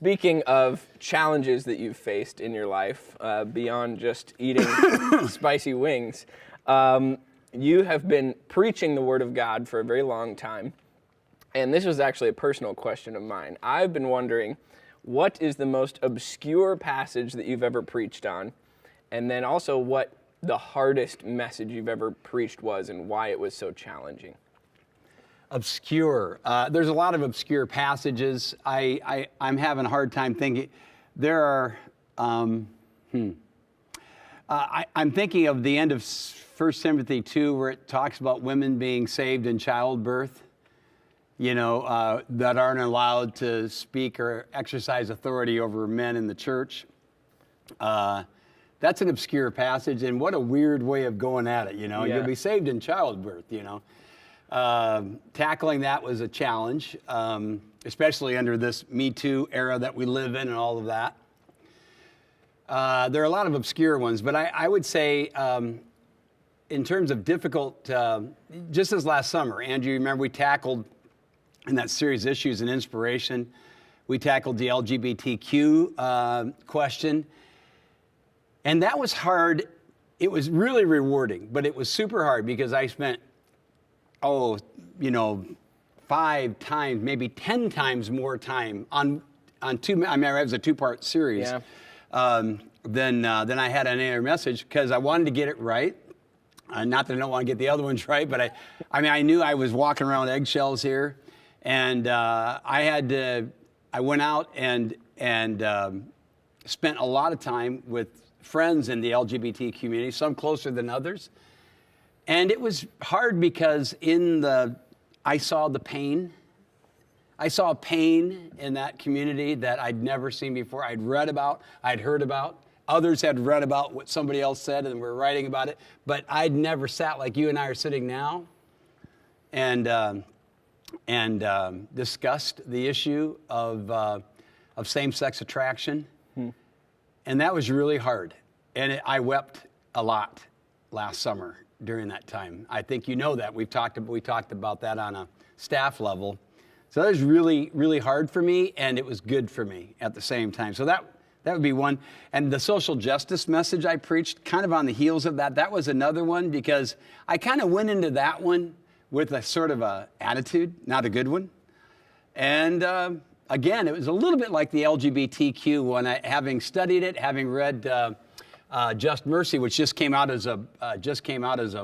Speaking of challenges that you've faced in your life, beyond just eating spicy wings, you have been preaching the Word of God for a very long time. And this was actually a personal question of mine. I've been wondering, what is the most obscure passage that you've ever preached on? And then also what the hardest message you've ever preached was and why it was so challenging. Obscure. There's a lot of obscure passages. I'm having a hard time thinking. There are, I'm thinking of the end of 1 Timothy 2 where it talks about women being saved in childbirth, that aren't allowed to speak or exercise authority over men in the church. That's an obscure passage, and what a weird way of going at it, Yeah. You'll be saved in childbirth, Tackling that was a challenge, especially under this Me Too era that we live in and all of that. There are a lot of obscure ones, but I would say in terms of difficult, just as last summer, Andrew, remember we tackled in that series, Issues and Inspiration, we tackled the LGBTQ question, and that was hard. It was really rewarding, but it was super hard because I spent 5 times, maybe 10 times more time on two. I mean, it was a 2-part series. Yeah. Than I had on any other message because I wanted to get it right. Not that I don't want to get the other ones right, but I knew I was walking around eggshells here, and I went out and spent a lot of time with friends in the LGBT community, some closer than others. And it was hard because I saw the pain. I saw pain in that community that I'd never seen before. I'd read about, I'd heard about. Others had read about what somebody else said and were writing about it. But I'd never sat like you and I are sitting now and discussed the issue of same-sex attraction. And that was really hard. And I wept a lot last summer during that time. I think you know that. We talked about that on a staff level. So that was really, really hard for me, and it was good for me at the same time. So that would be one. And the social justice message I preached, kind of on the heels of that was another one because I kind of went into that one with a sort of a attitude, not a good one. And again, it was a little bit like the LGBTQ one. Having studied it, having read Just Mercy, which just came out as a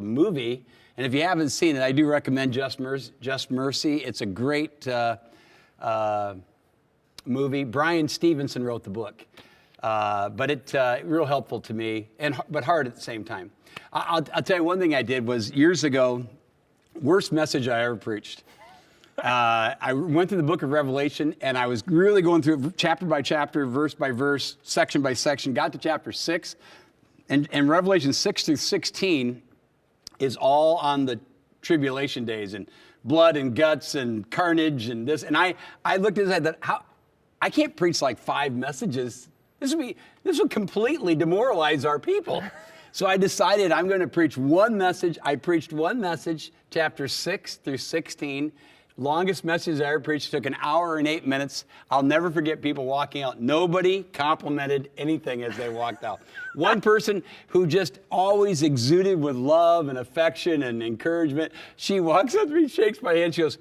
movie. And if you haven't seen it, I do recommend Just Mercy. It's a great movie. Brian Stevenson wrote the book, but it's real helpful to me, but hard at the same time. I'll tell you one thing I did was years ago, worst message I ever preached. I went through the book of Revelation, and I was really going through it chapter by chapter, verse by verse, section by section, got to chapter 6, and Revelation 6 through 16 is all on the tribulation days and blood and guts and carnage and this. And I looked at that, I can't preach like 5 messages. This would completely demoralize our people. So I decided I'm going to preach one message. I preached one message, chapter 6 through 16. Longest message I ever preached, took an hour and 8 minutes. I'll never forget people walking out. Nobody complimented anything as they walked out. One person who just always exuded with love and affection and encouragement, she walks up to me, shakes my hand, she goes,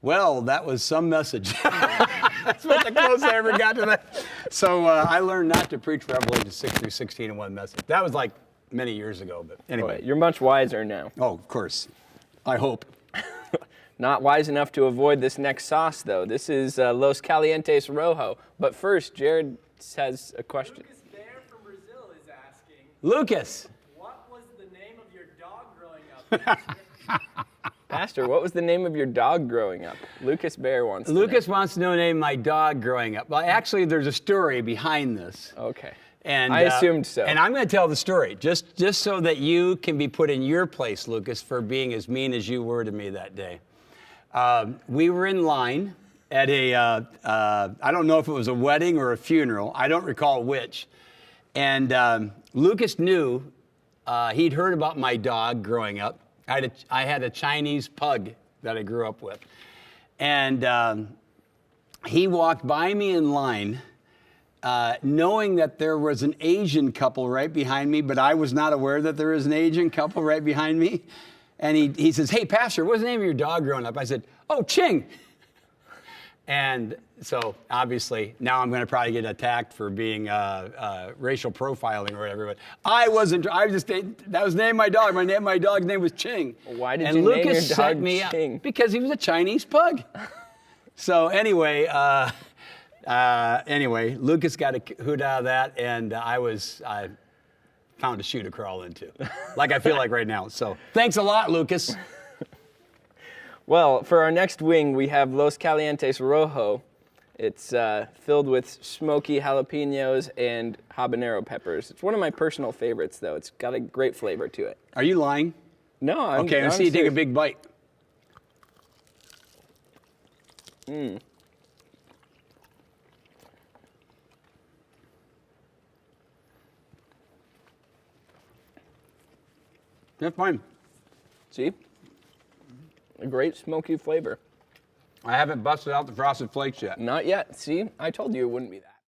"Well, that was some message." That's what the closest I ever got to that. So I learned not to preach Revelation 6 through 16 in one message. That was like many years ago, but anyway. You're much wiser now. Oh, of course. I hope. Not wise enough to avoid this next sauce, though. This is Los Calientes Rojo. But first, Jared has a question. Lucas Bear from Brazil is asking, Lucas. what was the name of your dog growing up? Pastor, what was the name of your dog growing up? Lucas Bear wants to know. Lucas wants to know the name of my dog growing up. Well, actually, there's a story behind this. Okay. And I assumed so. And I'm going to tell the story, just so that you can be put in your place, Lucas, for being as mean as you were to me that day. We were in line at I don't know if it was a wedding or a funeral. I don't recall which. And Lucas knew, he'd heard about my dog growing up. I had a Chinese pug that I grew up with. And he walked by me in line knowing that there was an Asian couple right behind me, but I was not aware that there was an Asian couple right behind me. And he says, "Hey, Pastor, what's the name of your dog growing up?" I said, "Oh, Ching." And so obviously now I'm going to probably get attacked for being racial profiling or whatever. But I wasn't. I was just that was the name of my dog. My dog's name was Ching. Why did and you Lucas name your set dog me up Ching? because he was a Chinese pug. So anyway, Lucas got a hoot out of that, and I found a shoe to crawl into, like I feel like right now. So thanks a lot, Lucas. Well, for our next wing, we have Los Calientes Rojo. It's filled with smoky jalapenos and habanero peppers. It's one of my personal favorites, though. It's got a great flavor to it. Are you lying? No, I'm Okay, let's see you take a big bite. That's fine. See? A great smoky flavor. I haven't busted out the Frosted Flakes yet. Not yet. See? I told you it wouldn't be that.